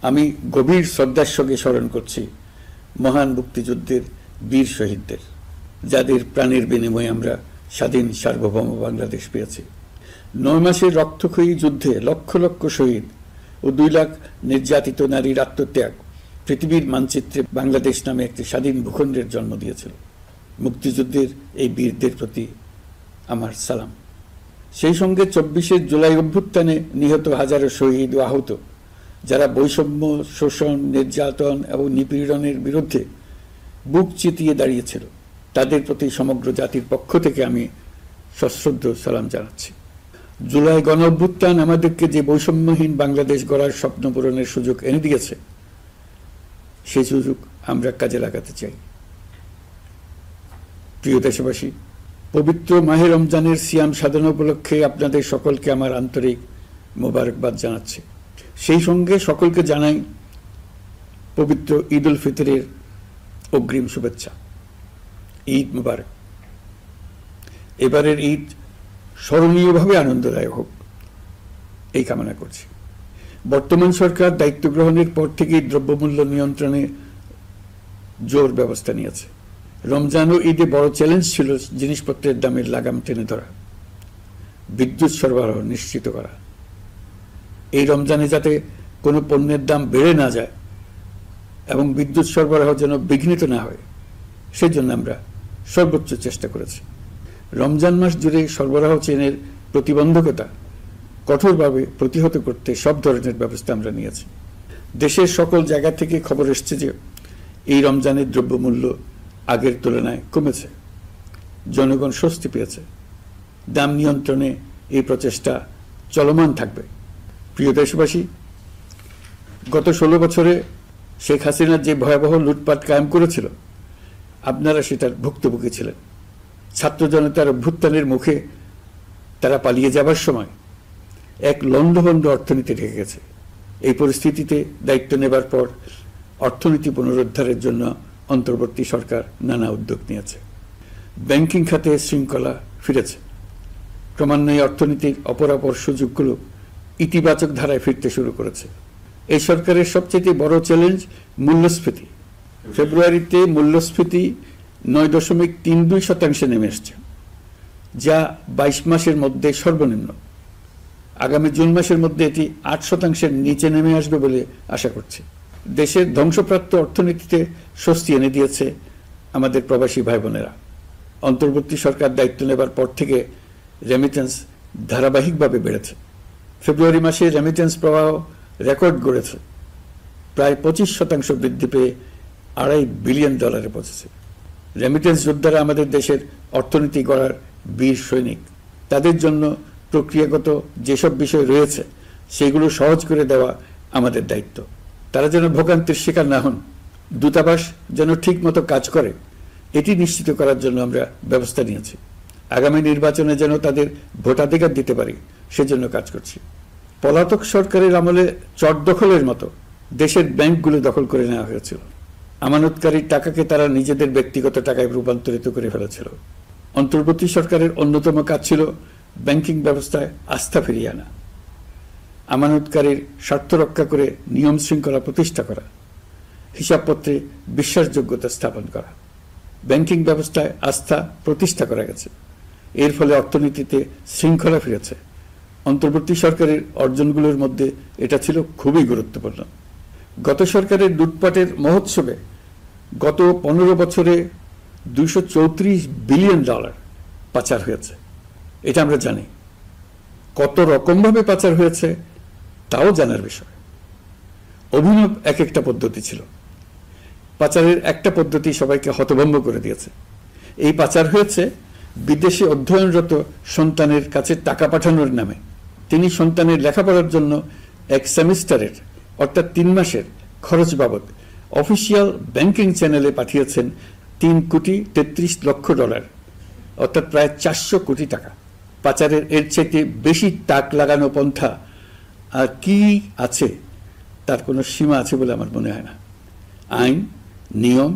আমি গভীর শ্রদ্ধার সঙ্গে স্মরণ করছি মহান মুক্তিযুদ্ধের বীর শহীদদের, যাদের প্রাণের বিনিময়ে আমরা স্বাধীন সার্বভৌম বাংলাদেশ পেয়েছি। 9 মাসের রক্তক্ষয়ী যুদ্ধে লক্ষ লক্ষ শহীদ ও 2 লাখ নির্যাতিত নারীর আত্মত্যাগ পৃথিবীর মানচিত্রে বাংলাদেশ নামে একটি স্বাধীন ভূখণ্ডের জন্ম দিয়েছিল। মুক্তিযুদ্ধের এই বীরদের প্রতি আমার সালাম। সেই সঙ্গে 24শে জুলাই অভ্যুত্থানে নিহত হাজারো শহীদ ও আহত, যারা বৈষম্য, শোষণ, নির্যাতন এবং নিপীড়নের বিরুদ্ধে বুক চিতিয়ে দাঁড়িয়েছিল, তাদের প্রতি সমগ্র জাতির পক্ষ থেকে আমি সশ্রদ্ধ সালাম জানাচ্ছি। জুলাই গণ অভ্যুত্থান আমাদেরকে যে বৈষম্যহীন বাংলাদেশ গড়ার স্বপ্ন পূরণের সুযোগ এনে দিয়েছে, সেই সুযোগ আমরা কাজে লাগাতে চাই। প্রিয় দেশবাসী, পবিত্র মাহে রমজানের সিয়াম সাধনা উপলক্ষে আপনাদের সকলকে আমার আন্তরিক মোবারকবাদ জানাচ্ছি। সেই সঙ্গে সকলকে জানাই পবিত্র ঈদ উল ফিতরের অগ্রিম শুভেচ্ছা। ঈদ মুবারক। এবারের ঈদ স্মরণীয়ভাবে আনন্দদায়ক হোক, এই কামনা করছি। বর্তমান সরকার দায়িত্ব গ্রহণের পর থেকেই দ্রব্যমূল্য নিয়ন্ত্রণে জোর ব্যবস্থা নিয়েছে। রমজান ও ঈদে বড় চ্যালেঞ্জ ছিল জিনিসপত্রের দামের লাগাম টেনে ধরা, বিদ্যুৎ সরবরাহ নিশ্চিত করা। এই রমজানে যাতে কোনো পণ্যের দাম বেড়ে না যায় এবং বিদ্যুৎ সরবরাহ যেন বিঘ্নিত না হয়, সেজন্য আমরা সর্বোচ্চ চেষ্টা করেছি। রমজান মাস জুড়ে সরবরাহ চেনের প্রতিবন্ধকতা কঠোরভাবে প্রতিহত করতে সব ধরনের ব্যবস্থা আমরা নিয়েছি। দেশের সকল জায়গা থেকে খবর এসছে যে এই রমজানের দ্রব্যমূল্য আগের তুলনায় কমেছে, জনগণ স্বস্তি পেয়েছে। দাম নিয়ন্ত্রণে এই প্রচেষ্টা চলমান থাকবে। প্রিয় দেশবাসী, গত 16 বছরে শেখ হাসিনা যে ভয়াবহ লুটপাট কায়েম করেছিল, আপনারা সেটার ভুক্তভোগী ছিলেন। ছাত্র জনতার অভ্যুত্থানের মুখে তারা পালিয়ে যাবার সময় এক লণ্ডভণ্ড অর্থনীতি রেখে গেছে। এই পরিস্থিতিতে দায়িত্ব নেবার পর অর্থনীতি পুনরুদ্ধারের জন্য অন্তর্বর্তী সরকার নানা উদ্যোগ নিয়েছে। ব্যাংকিং খাতে শৃঙ্খলা ফিরেছে। ক্রমান্বয়ে অর্থনীতির অপরাপর সুযোগগুলো ইতিবাচক ধারায় ফিরতে শুরু করেছে। এই সরকারের সবচেয়ে বড় চ্যালেঞ্জ মূল্যস্ফীতি। ফেব্রুয়ারিতে মূল্যস্ফীতি 9.32% নেমে এসছে, যা 22 মাসের মধ্যে সর্বনিম্ন। আগামী জুন মাসের মধ্যে এটি 8%-এর নিচে নেমে আসবে বলে আশা করছি। দেশের ধ্বংসপ্রাপ্ত অর্থনীতিতে স্বস্তি এনে দিয়েছে আমাদের প্রবাসী ভাই বোনেরা। অন্তর্বর্তী সরকার দায়িত্ব নেবার পর থেকে রেমিটেন্স ধারাবাহিকভাবে বেড়েছে। ফেব্রুয়ারি মাসে রেমিটেন্স প্রবাহ রেকর্ড গড়েছে, প্রায় 25% বৃদ্ধি পেয়ে $2.5 বিলিয়ন পৌঁছেছে। রেমিটেন্স যোদ্ধারা আমাদের দেশের অর্থনীতি গড়ার বীর সৈনিক। তাদের জন্য প্রক্রিয়াগত যেসব বিষয় রয়েছে, সেগুলো সহজ করে দেওয়া আমাদের দায়িত্ব। তারা যেন ভোগান্তির শিকার না হন, দূতাবাস যেন ঠিক মতো কাজ করে, এটি নিশ্চিত করার জন্য আমরা ব্যবস্থা নিয়েছি। আগামী নির্বাচনে যেন তাদের ভোটাধিকার দিতে পারি, সেজন্য কাজ করছি। পলাতক সরকারের আমলে চট দখলের মতো দেশের ব্যাংকগুলো দখল করে নেওয়া হয়েছিল। আমানতকারীর টাকাকে তারা নিজেদের ব্যক্তিগত টাকায় রূপান্তরিত করে ফেলেছিল। অন্তর্বর্তী সরকারের অন্যতম কাজ ছিল ব্যাংকিং ব্যবস্থায় আস্থা ফিরিয়ে আনা, আমানতকারীর স্বার্থ রক্ষা করে নিয়ম শৃঙ্খলা প্রতিষ্ঠা করা, হিসাবপত্রে বিশ্বাসযোগ্যতা স্থাপন করা। ব্যাংকিং ব্যবস্থায় আস্থা প্রতিষ্ঠা করা গেছে। এর ফলে অর্থনীতিতে শৃঙ্খলা ফিরেছে। অন্তর্বর্তী সরকারের অর্জনগুলোর মধ্যে এটা ছিল খুবই গুরুত্বপূর্ণ। গত সরকারের লুটপাটের মহোৎসবে গত 15 বছরে $234 বিলিয়ন পাচার হয়েছে। এটা আমরা জানি। কত রকমভাবে পাচার হয়েছে তাও জানার বিষয়। অভিনব এক একটা পদ্ধতি ছিল। পাচারের একটা পদ্ধতি সবাইকে হতভম্ব করে দিয়েছে। এই পাচার হয়েছে বিদেশে অধ্যয়নরত সন্তানের কাছে টাকা পাঠানোর নামে। তিনি সন্তানের লেখাপড়ার জন্য এক সেমিস্টারের অর্থাৎ 3 মাসের খরচ বাবদ অফিসিয়াল ব্যাংকিং চ্যানেলে পাঠিয়েছেন $3.33 লক্ষ, অর্থাৎ প্রায় 400 কোটি টাকা। পাচারের এর চাইতে বেশি তাক লাগানো পন্থা আর কি আছে, তার কোনো সীমা আছে বলে আমার মনে হয় না। আইন, নিয়ম,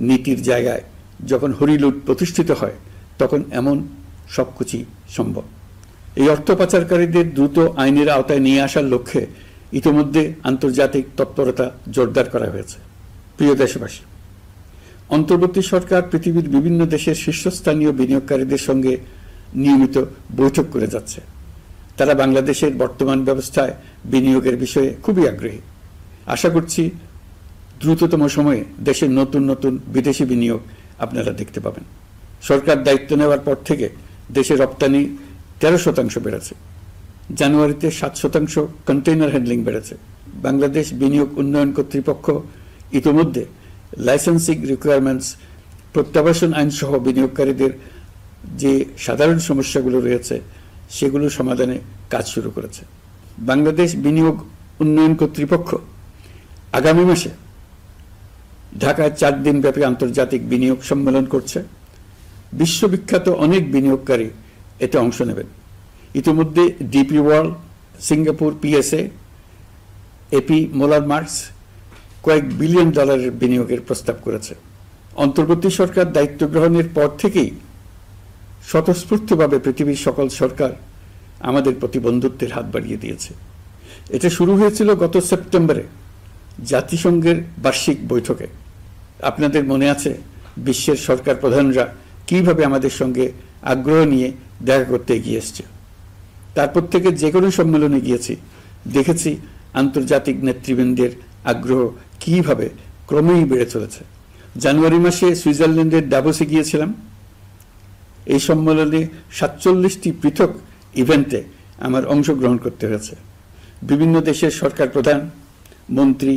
নীতির জায়গায় যখন হরিলুট প্রতিষ্ঠিত হয়, তখন এমন সবকিছুই সম্ভব। এই অর্থ পাচারকারীদের দ্রুত আইনের আওতায় নিয়ে আসার লক্ষ্যে ইতোমধ্যে আন্তর্জাতিক তৎপরতা জোরদার করা হয়েছে। প্রিয় দেশবাসী, অন্তর্বর্তী সরকার পৃথিবীর বিভিন্ন দেশের শীর্ষস্থানীয় বিনিয়োগকারীদের সঙ্গে নিয়মিত বৈঠক করে যাচ্ছে। তারা বাংলাদেশের বর্তমান ব্যবস্থায় বিনিয়োগের বিষয়ে খুবই আগ্রহী। আশা করছি দ্রুততম সময়ে দেশের নতুন নতুন বিদেশি বিনিয়োগ আপনারা দেখতে পাবেন। সরকার দায়িত্ব নেওয়ার পর থেকে দেশে রপ্তানি 13% বেড়েছে। জানুয়ারিতে 7% কন্টেইনার হ্যান্ডলিং বেড়েছে। বাংলাদেশ বিনিয়োগ উন্নয়ন কর্তৃপক্ষ ইতোমধ্যে লাইসেন্সিং রিকোয়ারমেন্টস, প্রত্যাবাসন আইন সহ বিনিয়োগকারীদের যে সাধারণ সমস্যাগুলো রয়েছে সেগুলো সমাধানে কাজ শুরু করেছে। বাংলাদেশ বিনিয়োগ উন্নয়ন কর্তৃপক্ষ আগামী মাসে ঢাকায় 4 দিনব্যাপী আন্তর্জাতিক বিনিয়োগ সম্মেলন করছে। বিশ্ববিখ্যাত অনেক বিনিয়োগকারী এতে অংশ নেবেন। ইতিমধ্যে DP World, Singapore PSA, AP Moller Maersk কয়েক বিলিয়ন ডলারের বিনিয়োগের প্রস্তাব করেছে। অন্তর্বর্তী সরকার দায়িত্ব গ্রহণের পর থেকেই স্বতঃস্ফূর্তভাবে পৃথিবীর সকল সরকার আমাদের প্রতি বন্ধুত্বের হাত বাড়িয়ে দিয়েছে। এটা শুরু হয়েছিল গত সেপ্টেম্বরে জাতিসংঘের বার্ষিক বৈঠকে। আপনাদের মনে আছে বিশ্বের সরকার প্রধানরা কিভাবে আমাদের সঙ্গে আগ্রহ নিয়ে দেখা করতে এগিয়ে এসছে। তারপর থেকে যে কোনো সম্মেলনে গিয়েছি, দেখেছি আন্তর্জাতিক নেতৃবৃন্দের আগ্রহ কিভাবে ক্রমেই বেড়ে চলেছে। জানুয়ারি মাসে সুইজারল্যান্ডের ডাভোসে গিয়েছিলাম। এই সম্মেলনে 47টি পৃথক ইভেন্টে আমার অংশগ্রহণ করতে হয়েছে। বিভিন্ন দেশের সরকার প্রধান, মন্ত্রী,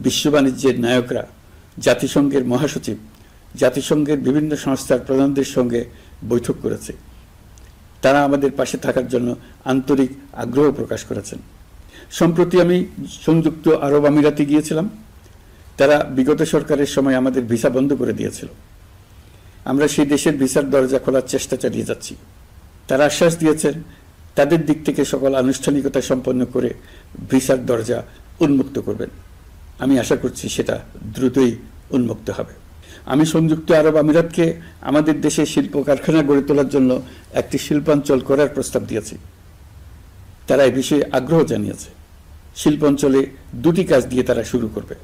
বিশ্ব বাণিজ্যের নায়করা, জাতিসংঘের মহাসচিব, জাতিসংঘের বিভিন্ন সংস্থার প্রধানদের সঙ্গে বৈঠক করেছে। তারা আমাদের পাশে থাকার জন্য আন্তরিক আগ্রহ প্রকাশ করেছেন। সম্প্রতি আমি সংযুক্ত আরব আমিরাতে গিয়েছিলাম। তারা বিগত সরকারের সময় আমাদের ভিসা বন্ধ করে দিয়েছিল। আমরা সেই দেশের ভিসার দরজা খোলার চেষ্টা চালিয়ে যাচ্ছি। তারা আশ্বাস দিয়েছেন তাদের দিক থেকে সকল আনুষ্ঠানিকতা সম্পন্ন করে ভিসার দরজা উন্মুক্ত করবেন। আমি আশা করছি সেটা দ্রুতই উন্মুক্ত হবে। আমি সংযুক্ত আরব আমিরাতকে আমাদের দেশে শিল্প কারখানা গড়ে তোলার জন্য একটি শিল্পাঞ্চল করার প্রস্তাব দিয়েছি। তারা এই বিষয়ে আগ্রহ জানিয়েছে। শিল্পাঞ্চলে 2টি কাজ দিয়ে তারা শুরু করবে,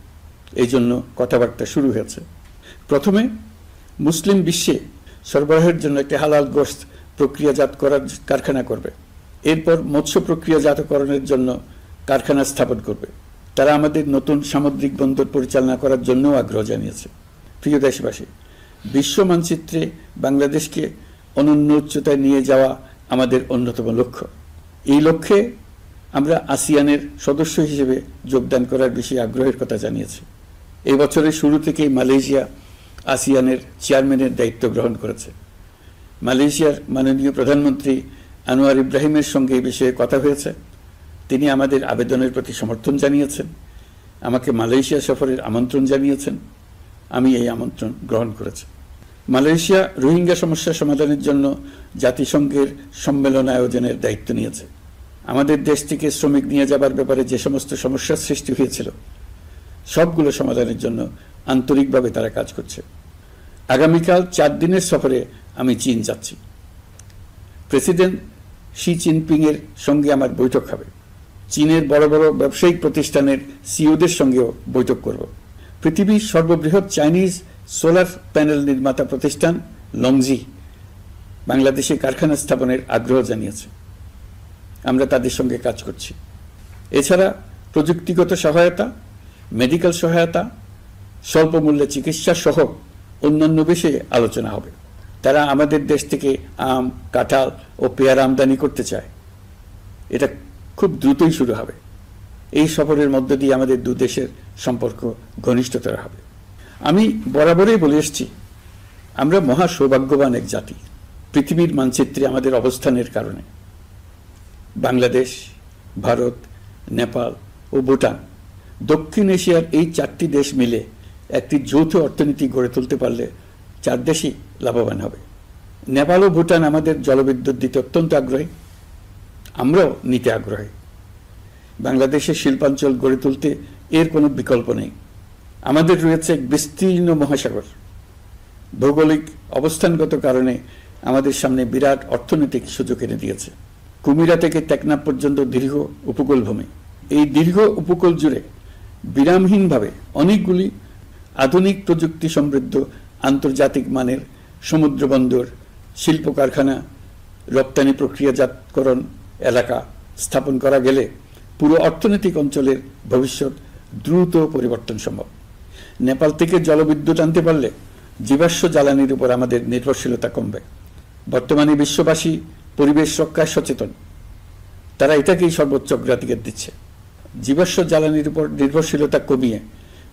এই জন্য কথাবার্তা শুরু হয়েছে। প্রথমে মুসলিম বিশ্বে সরবরাহের জন্য একটি হালাল গোশত প্রক্রিয়াজাত করার কারখানা করবে। এরপর মৎস্য প্রক্রিয়াজাতকরণের জন্য কারখানা স্থাপন করবে। তারা আমাদের নতুন সামুদ্রিক বন্দর পরিচালনা করার জন্যও আগ্রহ জানিয়েছে। প্রিয় দেশবাসী, বিশ্ব মানচিত্রে বাংলাদেশকে অনন্য উচ্চতায় নিয়ে যাওয়া আমাদের অন্যতম লক্ষ্য। এই লক্ষ্যে আমরা আসিয়ানের সদস্য হিসেবে যোগদান করার বিষয়ে আগ্রহের কথা জানিয়েছি। এই বছরের শুরু থেকেই মালয়েশিয়া আসিয়ানের চেয়ারম্যানের দায়িত্ব গ্রহণ করেছে। মালয়েশিয়ার মাননীয় প্রধানমন্ত্রী আনোয়ার ইব্রাহিমের সঙ্গে এই বিষয়ে কথা হয়েছে। তিনি আমাদের আবেদনের প্রতি সমর্থন জানিয়েছেন, আমাকে মালয়েশিয়া সফরের আমন্ত্রণ জানিয়েছেন। আমি এই আমন্ত্রণ গ্রহণ করেছি। মালয়েশিয়া রোহিঙ্গা সমস্যা সমাধানের জন্য জাতিসংঘের সম্মেলন আয়োজনের দায়িত্ব নিয়েছে। আমাদের দেশ থেকে শ্রমিক নিয়ে যাবার ব্যাপারে যে সমস্ত সমস্যার সৃষ্টি হয়েছিল সবগুলো সমাধানের জন্য আন্তরিকভাবে তারা কাজ করছে। আগামীকাল 4 দিনের সফরে আমি চীন যাচ্ছি। প্রেসিডেন্ট শি জিনপিংয়ের সঙ্গে আমার বৈঠক হবে। চীনের বড় বড় ব্যবসায়িক প্রতিষ্ঠানের সিইওদের সঙ্গেও বৈঠক করব। পৃথিবীর সর্ববৃহৎ চাইনিজ সোলার প্যানেল নির্মাতা প্রতিষ্ঠান লংজি বাংলাদেশে কারখানা স্থাপনের আগ্রহ জানিয়েছে। আমরা তাদের সঙ্গে কাজ করছি। এছাড়া প্রযুক্তিগত সহায়তা, মেডিকেল সহায়তা, স্বল্প মূল্যে চিকিৎসা সহ অন্যান্য বিষয়ে আলোচনা হবে। তারা আমাদের দেশ থেকে আম, কাঁঠাল ও পেয়ারা আমদানি করতে চায়। এটা খুব দ্রুতই শুরু হবে। এই সফরের মধ্য দিয়ে আমাদের 2 দেশের সম্পর্ক ঘনিষ্ঠতর হবে। আমি বরাবরই বলে এসেছি, আমরা মহা সৌভাগ্যবান এক জাতি। পৃথিবীর মানচিত্রে আমাদের অবস্থানের কারণে বাংলাদেশ, ভারত, নেপাল ও ভুটান, দক্ষিণ এশিয়ার এই 4টি দেশ মিলে একটি যৌথ অর্থনীতি গড়ে তুলতে পারলে 4 দেশই লাভবান হবে। নেপাল ও ভুটান আমাদের জলবিদ্যুৎ দিতে অত্যন্ত আগ্রহী, আমরাও নিতে আগ্রহী। বাংলাদেশের শিল্পাঞ্চল গড়ে তুলতে এর কোনো বিকল্প নেই। আমাদের রয়েছে এক বিস্তীর্ণ মহাসাগর। ভৌগোলিক অবস্থানগত কারণে আমাদের সামনে বিরাট অর্থনৈতিক সুযোগ এনে দিয়েছে। কুমিরা থেকে টেকনাফ পর্যন্ত দীর্ঘ উপকূল ভূমি, এই দীর্ঘ উপকূল জুড়ে বিরামহীনভাবে অনেকগুলি আধুনিক প্রযুক্তি সমৃদ্ধ আন্তর্জাতিক মানের সমুদ্র বন্দর, শিল্প কারখানা, রপ্তানি প্রক্রিয়াজাতকরণ এলাকা স্থাপন করা গেলে পুরো অর্থনৈতিক অঞ্চলের ভবিষ্যৎ দ্রুত পরিবর্তন সম্ভব। নেপাল থেকে জলবিদ্যুৎ আনতে পারলে জীবাশ্ম জ্বালানির উপর আমাদের নির্ভরশীলতা কমবে। বর্তমানে বিশ্ববাসী পরিবেশ রক্ষায় সচেতন, তারা এটাকেই সর্বোচ্চ অগ্রাধিকার দিচ্ছে। জীবাশ্ম জ্বালানির উপর নির্ভরশীলতা কমিয়ে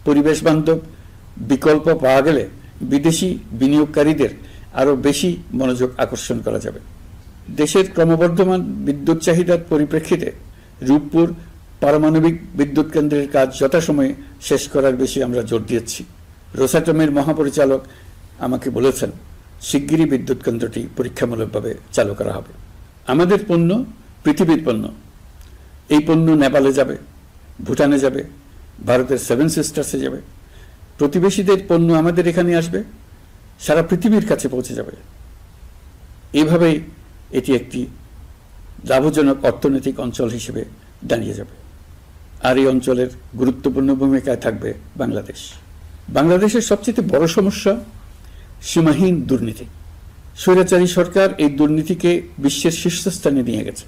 পরিবেশ বান্ধব বিকল্প পাওয়া গেলে বিদেশি বিনিয়োগকারীদের আরও বেশি মনোযোগ আকর্ষণ করা যাবে। দেশের ক্রমবর্ধমান বিদ্যুৎ চাহিদার পরিপ্রেক্ষিতে রূপপুর পারমাণবিক বিদ্যুৎ কেন্দ্রের কাজ যথাসময়ে শেষ করার বেশি আমরা জোর দিয়েছি। রোসাটমের মহাপরিচালক আমাকে বলেছেন শিগগিরই বিদ্যুৎ কেন্দ্রটি পরীক্ষামূলকভাবে চালু করা হবে। আমাদের পণ্য পৃথিবীর পণ্য। এই পণ্য নেপালে যাবে, ভুটানে যাবে, ভারতের সেভেন সিস্টার্সে যাবে। প্রতিবেশীদের পণ্য আমাদের এখানে আসবে, সারা পৃথিবীর কাছে পৌঁছে যাবে। এইভাবেই এটি একটি লাভজনক অর্থনৈতিক অঞ্চল হিসেবে দাঁড়িয়ে যাবে। আর এই অঞ্চলের গুরুত্বপূর্ণ ভূমিকায় থাকবে বাংলাদেশ। বাংলাদেশের সবচেয়ে বড় সমস্যা সীমাহীন দুর্নীতি। স্বৈরাচারী সরকার এই দুর্নীতিকে বিশ্বের শীর্ষস্থানে নিয়ে গেছে।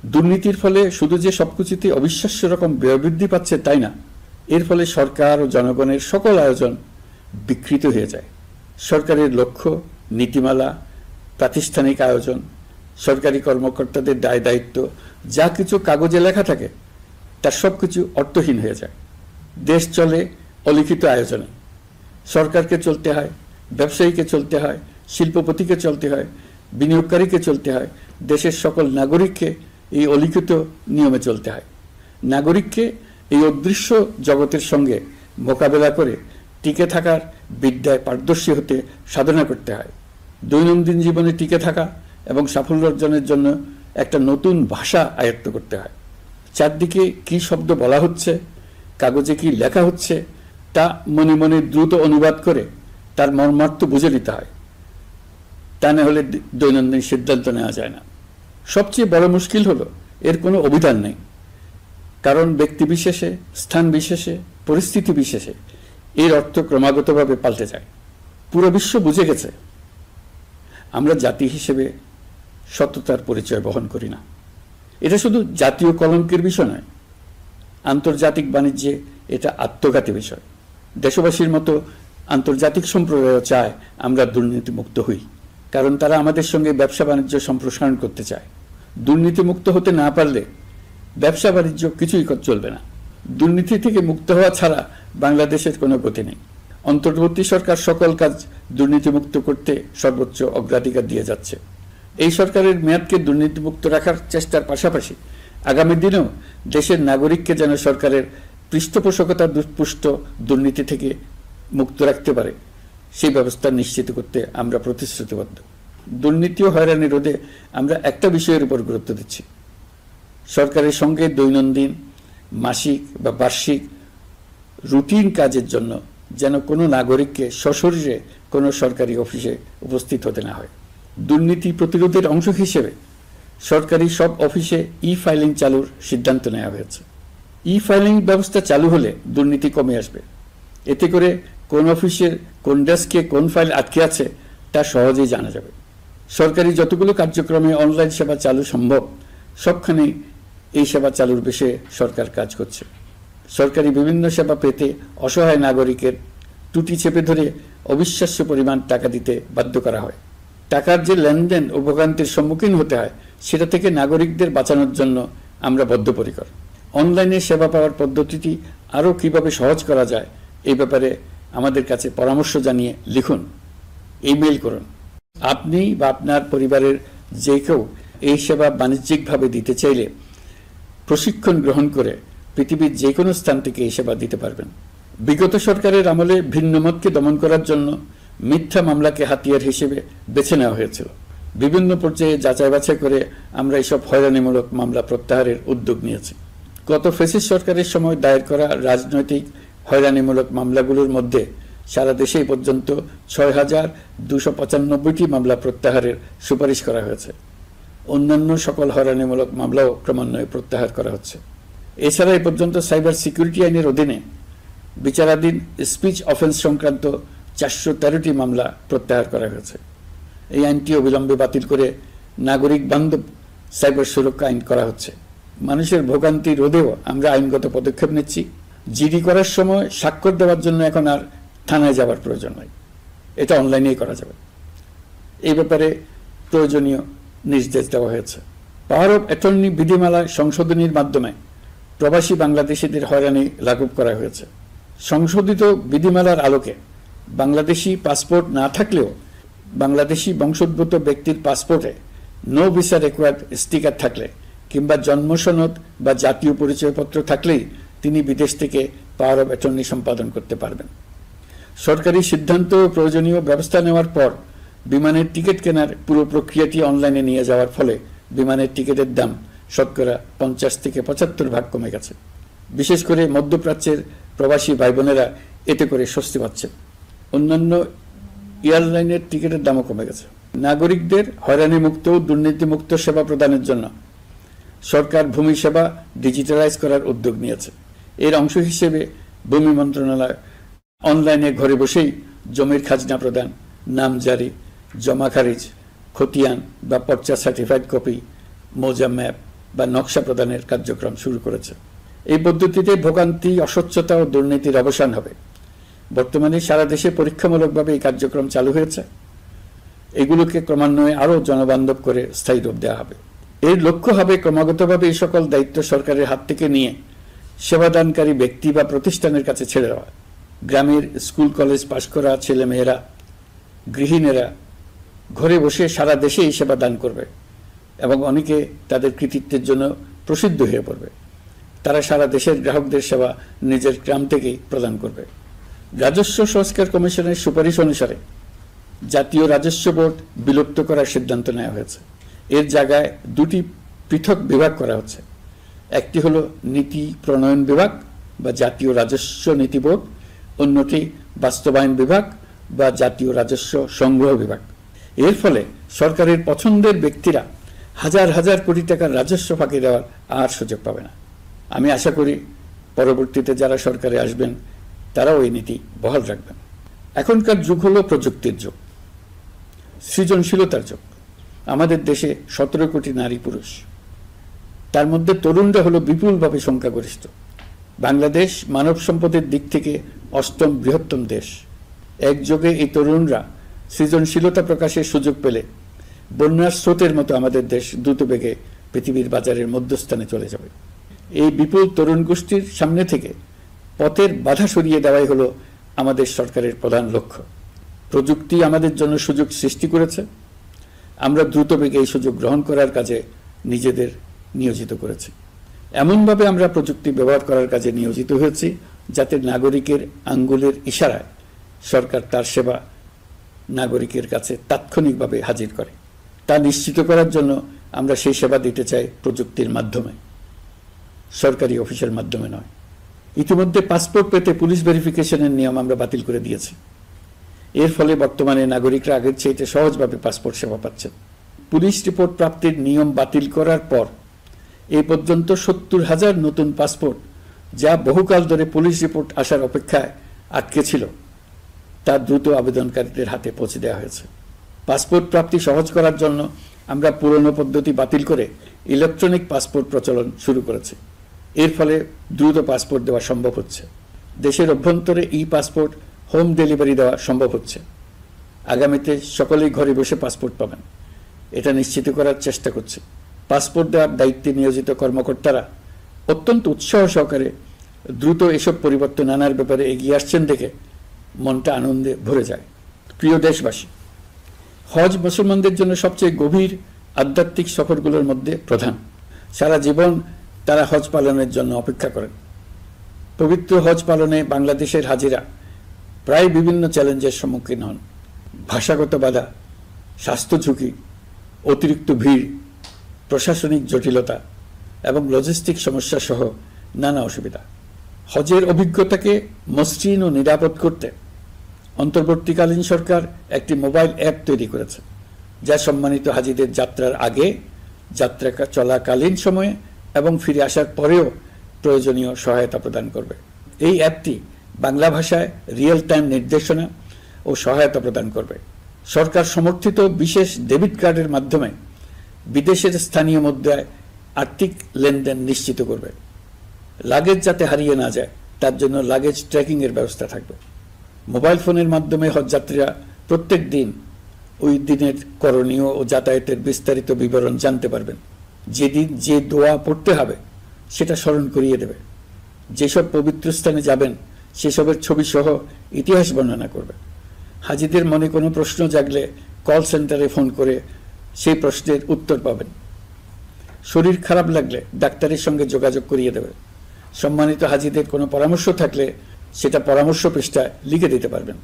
দুর্নীতির ফলে শুধু যে সবকিছুতে অবিশ্বাস্য রকম ব্যয় বৃদ্ধি পাচ্ছে তাই না, এর ফলে সরকার ও জনগণের সকল আয়োজন বিকৃত হয়ে যায়। সরকারের লক্ষ্য, নীতিমালা, প্রাতিষ্ঠানিক আয়োজন, সরকারি কর্মকর্তাদের দায় দায়িত্ব যা কিছু কাগজে লেখা থাকে তার সব কিছু অর্থহীন হয়ে যায়। দেশ চলে অলিখিত আয়োজনে। সরকারকে চলতে হয়, ব্যবসায়ীকে চলতে হয়, শিল্পপতিকে চলতে হয়, বিনিয়োগকারীকে চলতে হয়, দেশের সকল নাগরিককে এই অলিখিত নিয়মে চলতে হয়। নাগরিককে এই অদৃশ্য জগতের সঙ্গে মোকাবেলা করে টিকে থাকার বিদ্যায় পারদর্শী হতে সাধনা করতে হয়। দৈনন্দিন জীবনে টিকে থাকা এবং সাফল্য অর্জনের জন্য একটা নতুন ভাষা আয়ত্ত করতে হয়। চারদিকে কি শব্দ বলা হচ্ছে, কাগজে কি লেখা হচ্ছে তা মনে মনে দ্রুত অনুবাদ করে তার মর্মার্থ বুঝে নিতে হয়। তা না হলে দৈনন্দিন সিদ্ধান্ত নেওয়া যায় না। সবচেয়ে বড় মুশকিল হলো এর কোনো অভিধান নেই, কারণ ব্যক্তি বিশেষে, স্থান বিশেষে, পরিস্থিতি বিশেষে এর অর্থ ক্রমাগতভাবে পাল্টে যায়। পুরো বিশ্ব বুঝে গেছে আমরা জাতি হিসেবে সততার পরিচয় বহন করি না। এটা শুধু জাতীয় কলঙ্কের বিষয় নয়, আন্তর্জাতিক বাণিজ্যে এটা আত্মঘাতী বিষয়। দেশবাসীর মতো আন্তর্জাতিক সম্প্রদায় চায় আমরা দুর্নীতিমুক্ত হই, কারণ তারা আমাদের সঙ্গে ব্যবসা বাণিজ্য সম্প্রসারণ করতে চায়। দুর্নীতিমুক্ত হতে না পারলে ব্যবসা বাণিজ্য কিছুই চলবে না। দুর্নীতি থেকে মুক্ত হওয়া ছাড়া বাংলাদেশের কোনো গতি নেই। অন্তর্বর্তী সরকার সকল কাজ দুর্নীতিমুক্ত করতে সর্বোচ্চ অগ্রাধিকার দিয়ে যাচ্ছে। এই সরকারের মেয়াদকে দুর্নীতিমুক্ত রাখার চেষ্টার পাশাপাশি আগামী দিনেও দেশের নাগরিককে যেন সরকারের পৃষ্ঠপোষকতা দুষ্পুষ্ট দুর্নীতি থেকে মুক্ত রাখতে পারে সেই ব্যবস্থা নিশ্চিত করতে আমরা প্রতিশ্রুতিবদ্ধ। দুর্নীতি ও হয়রানি রোধে আমরা একটা বিষয়ের উপর গুরুত্ব দিচ্ছি। সরকারের সঙ্গে দৈনন্দিন, মাসিক বা বার্ষিক রুটিন কাজের জন্য যেন কোনো নাগরিককে সশরীরে কোনো সরকারি অফিসে উপস্থিত হতে না হয়। দুর্নীতি প্রতিরোধের অংশ হিসেবে সরকারি সব অফিসে ই-ফাইলিং চালুর সিদ্ধান্ত নেওয়া হয়েছে। ই-ফাইলিং ব্যবস্থা চালু হলে দুর্নীতি কমে আসবে। এতে করে কোন অফিসের কোন ডেস্কে কোন ফাইল আটকে আছে তা সহজেই জানা যাবে। সরকারি যতগুলো কার্যক্রমে অনলাইন সেবা চালু সম্ভব সবখানেই এই সেবা চালুর বিষয়ে সরকার কাজ করছে। সরকারি বিভিন্ন সেবা পেতে অসহায় নাগরিকের টুটি চেপে ধরে অবিশ্বাস্য পরিমাণ টাকা দিতে বাধ্য করা হয়। টাকার যে লেনদেন ও ভোগান্তির সম্মুখীন হতে হয় সেটা থেকে নাগরিকদের বাঁচানোর জন্য আমরা বদ্ধপরিকর। অনলাইনে সেবা পাওয়ার পদ্ধতিটি আরও কিভাবে সহজ করা যায় এই ব্যাপারে আমাদের কাছে পরামর্শ জানিয়ে লিখুন, ইমেইল করুন। আপনি বা আপনার পরিবারের যে কেউ এই সেবা বাণিজ্যিকভাবে দিতে চাইলে প্রশিক্ষণ গ্রহণ করে পৃথিবীর যে কোনো স্থান থেকে এই সেবা দিতে পারবেন। বিগত সরকারের আমলে ভিন্নমতকে দমন করার জন্য মিথ্যা মামলাকে হাতিয়ার হিসেবে বেছে নেওয়া হয়েছিল। বিভিন্ন পর্যায়ে যাচাই বাছাই করে আমরা এইসব হয়রানিমূলক মামলা প্রত্যাহারের উদ্যোগ নিয়েছি। গত ফ্যাসিস্ট সরকারের সময় দায়ের করা রাজনৈতিক হয়রানিমূলক মামলাগুলোর মধ্যে সারা দেশে পর্যন্ত ৬,২৯৫টি মামলা প্রত্যাহারের সুপারিশ করা হয়েছে। অন্যান্য সকল হয়রানিমূলক মামলাও ক্রমান্বয়ে প্রত্যাহার করা হচ্ছে। এছাড়া এ পর্যন্ত সাইবার সিকিউরিটি আইনের অধীনে বিচারাধীন স্পিচ অফেন্স সংক্রান্ত 413টি মামলা প্রত্যাহার করা হয়েছে। এই আইনটি অবিলম্বে বাতিল করে নাগরিক বান্ধব সাইবার সুরক্ষা আইন করা হচ্ছে। মানুষের ভোগান্তি রোধেও আমরা আইনগত পদক্ষেপ নিচ্ছি। জিডি করার সময় স্বাক্ষর দেওয়ার জন্য এখন আর থানায় যাওয়ার প্রয়োজন নাই, এটা অনলাইনেই করা যাবে। এই ব্যাপারে প্রয়োজনীয় নির্দেশ দেওয়া হয়েছে। পাওয়ার অফ অ্যাটর্নি বিধিমালা সংশোধনীর মাধ্যমে প্রবাসী বাংলাদেশিদের হয়রানি লাঘব করা হয়েছে। সংশোধিত বিধিমালার আলোকে বাংলাদেশি পাসপোর্ট না থাকলেও বাংলাদেশি বংশোদ্ভূত ব্যক্তির পাসপোর্টে নো ভিসা রিকোয়ার্ড স্টিকার থাকলে কিংবা জন্ম সনদ বা জাতীয় পরিচয়পত্র থাকলেই তিনি বিদেশ থেকে পাওয়ার অফ অ্যাটর্নি সম্পাদন করতে পারবেন। সরকারি সিদ্ধান্ত ও প্রয়োজনীয় ব্যবস্থা নেওয়ার পর বিমানের টিকিট কেনার পুরো প্রক্রিয়াটি অনলাইনে নিয়ে যাওয়ার ফলে বিমানের টিকিটের দাম শতকরা 50 থেকে 75 ভাগ কমে গেছে। বিশেষ করে মধ্যপ্রাচ্যের প্রবাসী ভাই বোনেরা এতে করে স্বস্তি পাচ্ছেন। অন্যান্য এয়ারলাইনের টিকিটের দামও কমে গেছে। নাগরিকদের হয়রানিমুক্ত ও দুর্নীতিমুক্ত সেবা প্রদানের জন্য সরকার ভূমি সেবা ডিজিটালাইজ করার উদ্যোগ নিয়েছে। এর অংশ হিসেবে ভূমি মন্ত্রণালয় অনলাইনে ঘরে বসেই জমির খাজনা প্রদান, নামজারি, জমা খারিজ, খতিয়ান বা পর্চা সার্টিফাইড কপি, মৌজা ম্যাপ বা নকশা প্রদানের কার্যক্রম শুরু করেছে। এই পদ্ধতিতে ভোগান্তি, অস্বচ্ছতা ও দুর্নীতির অবসান হবে। বর্তমানে সারা দেশে পরীক্ষামূলকভাবে এই কার্যক্রম চালু হয়েছে। এগুলোকে ক্রমান্বয়ে আরও জনবান্ধব করে স্থায়ী রূপ দেওয়া হবে। এর লক্ষ্য হবে ক্রমাগতভাবে এই সকল দায়িত্ব সরকারের হাত থেকে নিয়ে সেবাদানকারী ব্যক্তি বা প্রতিষ্ঠানের কাছে ছেড়ে দেওয়া। গ্রামের স্কুল কলেজ পাশ করা ছেলেমেয়েরা, গৃহিণীরা ঘরে বসে সারা দেশে এই সেবা দান করবে এবং অনেকে তাদের কৃতিত্বের জন্য প্রসিদ্ধ হয়ে পড়বে। তারা সারা দেশের গ্রাহকদের সেবা নিজের গ্রাম থেকেই প্রদান করবে। রাজস্ব সংস্কার কমিশনের সুপারিশ অনুসারে জাতীয় রাজস্ব বোর্ড বিলুপ্ত করার সিদ্ধান্ত নেওয়া হয়েছে। এর জায়গায় দুটি পৃথক বিভাগ করা হচ্ছে। একটি হলো নীতি প্রণয়ন বিভাগ বা জাতীয় রাজস্ব নীতি বোর্ড, অন্যটি বাস্তবায়ন বিভাগ বা জাতীয় রাজস্ব সংগ্রহ বিভাগ। এর ফলে সরকারের পছন্দের ব্যক্তিরা হাজার হাজার কোটি টাকার রাজস্ব ফাঁকি দেওয়ার আর সুযোগ পাবে না। আমি আশা করি পরবর্তীতে যারা সরকারে আসবেন তারাও এই নীতি বহাল রাখবেন। এখনকার যুগ হলো প্রযুক্তির যুগ, সৃজনশীলতার যুগ। আমাদের দেশে 17 কোটি নারী পুরুষ, তার মধ্যে তরুণরা হলো বিপুলভাবে সংখ্যাগরিষ্ঠ। বাংলাদেশ মানব সম্পদের দিক থেকে 8ম বৃহত্তম দেশ। একযোগে এই তরুণরা সৃজনশীলতা প্রকাশের সুযোগ পেলে বন্যার স্রোতের মতো আমাদের দেশ দ্রুত বেগে পৃথিবীর বাজারের মধ্যস্থানে চলে যাবে। এই বিপুল তরুণ গোষ্ঠীর সামনে থেকে পথের বাধা সরিয়ে দেওয়াই হলো আমাদের সরকারের প্রধান লক্ষ্য। প্রযুক্তি আমাদের জন্য সুযোগ সৃষ্টি করেছে, আমরা দ্রুত বেগে এই সুযোগ গ্রহণ করার কাজে নিজেদের নিয়োজিত করেছি। এমনভাবে আমরা প্রযুক্তি ব্যবহার করার কাজে নিয়োজিত হয়েছি যাতে নাগরিকের আঙ্গুলের ইশারায় সরকার তার সেবা নাগরিকের কাছে তাৎক্ষণিকভাবে হাজির করে। তা নিশ্চিত করার জন্য আমরা সেই সেবা দিতে চাই প্রযুক্তির মাধ্যমে, সরকারি অফিসের মাধ্যমে নয়। ইতিমধ্যে পাসপোর্ট পেতে পুলিশ ভেরিফিকেশনের নিয়ম আমরা বাতিল করে দিয়েছি। এর ফলে বর্তমানে নাগরিকরা আগের চাইতে সহজভাবে পাসপোর্ট সেবা পাচ্ছেন। পুলিশ রিপোর্ট প্রাপ্তির নিয়ম বাতিল করার পর এই পর্যন্ত 70,000 নতুন পাসপোর্ট, যা বহুকাল ধরে পুলিশ রিপোর্ট আসার অপেক্ষায় আটকে ছিল, তা দ্রুত আবেদনকারীদের হাতে পৌঁছে দেওয়া হয়েছে। পাসপোর্ট প্রাপ্তি সহজ করার জন্য আমরা পুরনো পদ্ধতি বাতিল করে ইলেকট্রনিক পাসপোর্ট প্রচলন শুরু করেছি। এর ফলে দ্রুত পাসপোর্ট দেওয়া সম্ভব হচ্ছে। দেশের অভ্যন্তরে ই পাসপোর্ট হোম ডেলিভারি দেওয়া সম্ভব হচ্ছে। আগামীতে সকলেই ঘরে বসে পাসপোর্ট পাবেন, এটা নিশ্চিত করার চেষ্টা করছি। পাসপোর্ট দেওয়ার দায়িত্বে নিয়োজিত কর্মকর্তারা অত্যন্ত উৎসাহ সহকারে দ্রুত এসব পরিবর্তন আনার ব্যাপারে এগিয়ে আসছেন দেখে মনটা আনন্দে ভরে যায়। প্রিয় দেশবাসী, হজ মুসলমানদের জন্য সবচেয়ে গভীর আধ্যাত্মিক সফরগুলোর মধ্যে প্রধান। সারা জীবন তারা হজ পালনের জন্য অপেক্ষা করেন। পবিত্র হজ পালনে বাংলাদেশের হাজিরা প্রায় বিভিন্ন চ্যালেঞ্জের সম্মুখীন হন। ভাষাগত বাধা, স্বাস্থ্য ঝুঁকি, অতিরিক্ত ভিড়, প্রশাসনিক জটিলতা এবং লজিস্টিক সমস্যা সহ নানা অসুবিধা। হজের অভিজ্ঞতাকে মসৃণ ও নিরাপদ করতে অন্তর্বর্তীকালীন সরকার একটি মোবাইল অ্যাপ তৈরি করেছে, যা সম্মানিত হাজিদের যাত্রার আগে, যাত্রা চলাকালীন সময়ে এবং ফিরে আসার পরেও প্রয়োজনীয় সহায়তা প্রদান করবে। এই অ্যাপটি বাংলা ভাষায় রিয়েল টাইম নির্দেশনা ও সহায়তা প্রদান করবে। সরকার সমর্থিত বিশেষ ডেবিট কার্ডের মাধ্যমে বিদেশের স্থানীয় মুদ্রায় আর্থিক লেনদেন নিশ্চিত করবে। লাগেজ যাতে হারিয়ে না যায় তার জন্য লাগেজ ট্র্যাকিংয়ের ব্যবস্থা থাকবে। মোবাইল ফোনের মাধ্যমে হজযাত্রীরা প্রত্যেক দিন ওই দিনের করণীয় ও যাতায়াতের বিস্তারিত বিবরণ জানতে পারবেন। যেদিন যে দোয়া পড়তে হবে সেটা স্মরণ করিয়ে দেবে। যেসব পবিত্র স্থানে যাবেন সেসবের ছবি সহ ইতিহাস বর্ণনা করবে। হাজিদের মনে কোনো প্রশ্ন জাগলে কল সেন্টারে ফোন করে সেই প্রশ্নের উত্তর পাবেন। শরীর খারাপ লাগলে ডাক্তারের সঙ্গে যোগাযোগ করিয়ে দেবে। সম্মানিত হাজিদের কোনো পরামর্শ থাকলে সেটা পরামর্শ পৃষ্ঠায় লিখে দিতে পারবেন।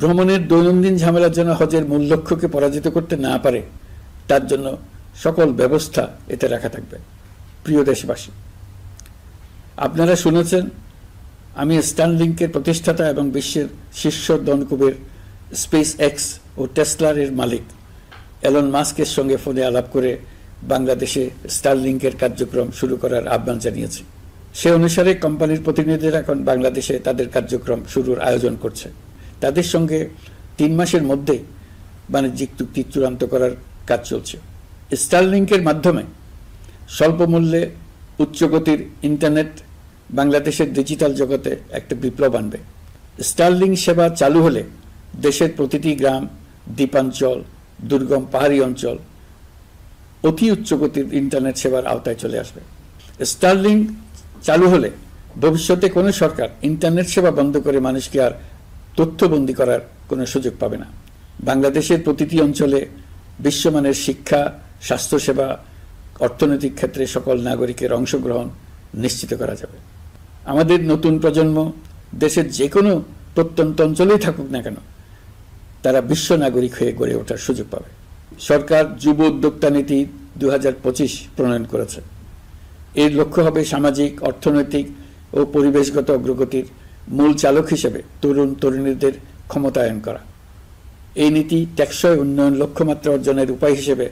ভ্রমণের দৈনন্দিন ঝামেলার জন্য হজের মূল লক্ষ্যকে পরাজিত করতে না পারে তার জন্য সকল ব্যবস্থা এতে রাখা থাকবে। প্রিয় দেশবাসী, আপনারা শুনেছেন আমি স্টারলিংকের প্রতিষ্ঠাতা এবং বিশ্বের শীর্ষ ধনকুবের স্পেস এক্স ও টেসলার এর মালিক এলন মাস্কের সঙ্গে ফোনে আলাপ করে বাংলাদেশে স্টারলিংকের কার্যক্রম শুরু করার আহ্বান জানিয়েছি। সে অনুসারে কোম্পানির প্রতিনিধিরা এখন বাংলাদেশে তাদের কার্যক্রম শুরুর আয়োজন করছে। তাদের সঙ্গে 3 মাসের মধ্যেই বাণিজ্যিক চুক্তি চূড়ান্ত করার কাজ চলছে। স্টারলিংকের মাধ্যমে স্বল্প মূল্যে উচ্চগতির ইন্টারনেট বাংলাদেশের ডিজিটাল জগতে একটা বিপ্লব আনবে। স্টারলিং সেবা চালু হলে দেশের প্রতিটি গ্রাম, দ্বীপাঞ্চল, দুর্গম পাহাড়ি অঞ্চল অতি উচ্চগতির ইন্টারনেট সেবার আওতায় চলে আসবে। স্টারলিং চালু হলে ভবিষ্যতে কোনো সরকার ইন্টারনেট সেবা বন্ধ করে মানুষকে আর তথ্যবন্দী করার কোনো সুযোগ পাবে না। বাংলাদেশের প্রতিটি অঞ্চলে বিশ্বমানের শিক্ষা, স্বাস্থ্যসেবা, অর্থনৈতিক ক্ষেত্রে সকল নাগরিকের অংশগ্রহণ নিশ্চিত করা যাবে। আমাদের নতুন প্রজন্ম দেশের যে কোনো প্রত্যন্ত অঞ্চলেই থাকুক না কেন তারা বিশ্ব নাগরিক হয়ে গড়ে ওঠার সুযোগ পাবে। সরকার যুব উদ্যোক্তা নীতি 2025 প্রণয়ন করেছে। এর লক্ষ্য হবে সামাজিক, অর্থনৈতিক ও পরিবেশগত অগ্রগতির মূল চালক হিসেবে তরুণ তরুণীদের ক্ষমতায়ন করা। এই নীতি টেকসই উন্নয়ন লক্ষ্যমাত্রা অর্জনের উপায় হিসেবে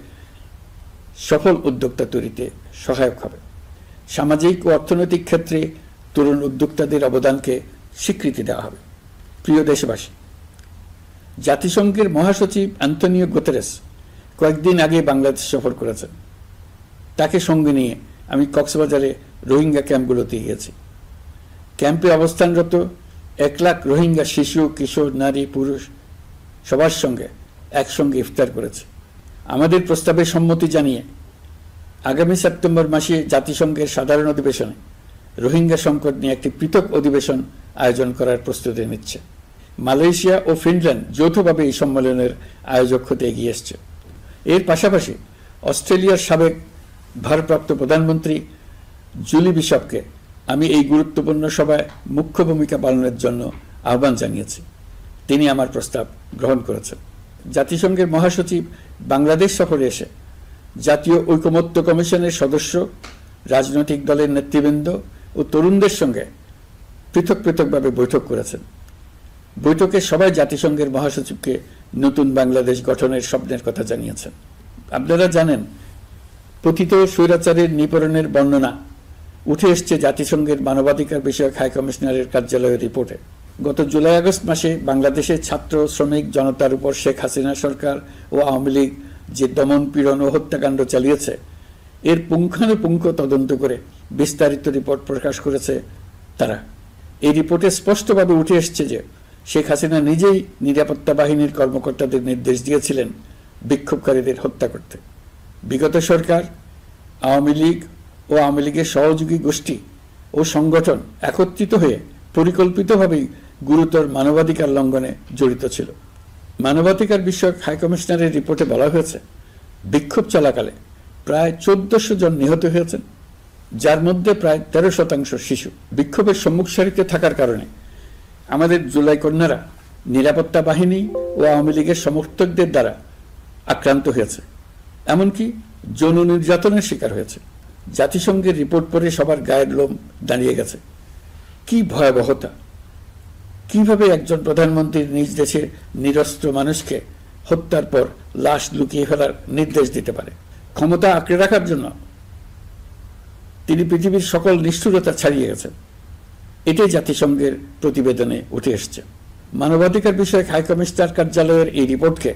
সফল উদ্যোক্তা তৈরিতে সহায়ক হবে। সামাজিক ও অর্থনৈতিক ক্ষেত্রে তরুণ উদ্যোক্তাদের অবদানকে স্বীকৃতি দেওয়া হবে। প্রিয় দেশবাসী, জাতিসংঘের মহাসচিব অ্যান্টনিও গুতেরেস কয়েকদিন আগে বাংলাদেশ সফর করেছেন। তাকে সঙ্গে নিয়ে আমি কক্সবাজারে রোহিঙ্গা ক্যাম্পগুলোতে গিয়েছি। ক্যাম্পে অবস্থানরত 1 লাখ রোহিঙ্গা শিশু, কিশোর, নারী, পুরুষ সবার সঙ্গে একসঙ্গে ইফতার করেছে। আমাদের প্রস্তাবে সম্মতি জানিয়ে আগামী সেপ্টেম্বর মাসে জাতিসংঘের সাধারণ অধিবেশনে রোহিঙ্গা সংকট নিয়ে একটি পৃথক অধিবেশন আয়োজন করার প্রস্তুতি নিচ্ছে। মালয়েশিয়া ও ফিনল্যান্ড যৌথভাবে এই সম্মেলনের আয়োজক হতে এগিয়ে এসছে। এর পাশাপাশি অস্ট্রেলিয়ার সাবেক ভারপ্রাপ্ত প্রধানমন্ত্রী জুলি বিশপকে আমি এই গুরুত্বপূর্ণ সভায় মুখ্য ভূমিকা পালনের জন্য আহ্বান জানিয়েছি। তিনি আমার প্রস্তাব গ্রহণ করেছেন। জাতিসংঘের মহাসচিব বাংলাদেশ সফরে এসে জাতীয় ঐকমত্য কমিশনের সদস্য, রাজনৈতিক দলের নেতৃবৃন্দ ও তরুণদের সঙ্গে পৃথক পৃথকভাবে বৈঠক করেছেন। বৈঠকে সবাই জাতিসংঘের মহাসচিবকে নতুন বাংলাদেশ গঠনের স্বপ্নের কথা জানিয়েছেন। আপনারা জানেন, পতিত স্বৈরাচারের নিপীড়নের বর্ণনা উঠে এসছে জাতিসংঘের মানবাধিকার বিষয়ক হাই কমিশনারের কার্যালয়ের রিপোর্টে। গত জুলাই-আগস্ট মাসে বাংলাদেশের ছাত্র, শ্রমিক জনতার উপর শেখ হাসিনা সরকার ও আওয়ামী লীগ যে দমন, পীড়ন ও হত্যাকাণ্ড চালিয়েছে এর পুঙ্খানুপুঙ্খ তদন্ত করে বিস্তারিত রিপোর্ট প্রকাশ করেছে তারা। এই রিপোর্টে স্পষ্টভাবে উঠে এসছে যে শেখ হাসিনা নিজেই নিরাপত্তা বাহিনীর কর্মকর্তাদের নির্দেশ দিয়েছিলেন বিক্ষোভকারীদের হত্যা করতে। বিগত সরকার, আওয়ামী লীগ ও আওয়ামী লীগের সহযোগী গোষ্ঠী ও সংগঠন একত্রিত হয়ে পরিকল্পিতভাবেই গুরুতর মানবাধিকার লঙ্ঘনে জড়িত ছিল। মানবাধিকার বিষয়ক হাইকমিশনারের রিপোর্টে বলা হয়েছে, বিক্ষোভ চলাকালে প্রায় 1400 জন নিহত হয়েছেন, যার মধ্যে প্রায় 13% শিশু। বিক্ষোভের সম্মুখ সারিতে থাকার কারণে আমাদের জুলাই কন্যারা নিরাপত্তা বাহিনী ও আওয়ামী লীগের সমর্থকদের দ্বারা আক্রান্ত হয়েছে, এমনকি যৌন নির্যাতনের শিকার হয়েছে। জাতিসংঘের রিপোর্ট পড়ে সবার গায়ের লোম দাঁড়িয়ে গেছে। কি ভয়াবহতা! কিভাবে একজন প্রধানমন্ত্রী নিজ দেশের নিরস্ত্র মানুষকে হত্যার পর লাশ লুকিয়ে ফেলার নির্দেশ দিতে পারে? ক্ষমতা আঁকড়ে রাখার জন্য তিনি পৃথিবীর সকল নিষ্ঠুরতা ছাড়িয়ে গেছেন। এটাই জাতিসংঘের প্রতিবেদনে উঠে এসছে। মানবাধিকার বিষয়ক হাই কমিশনার কার্যালয়ের এই রিপোর্টকে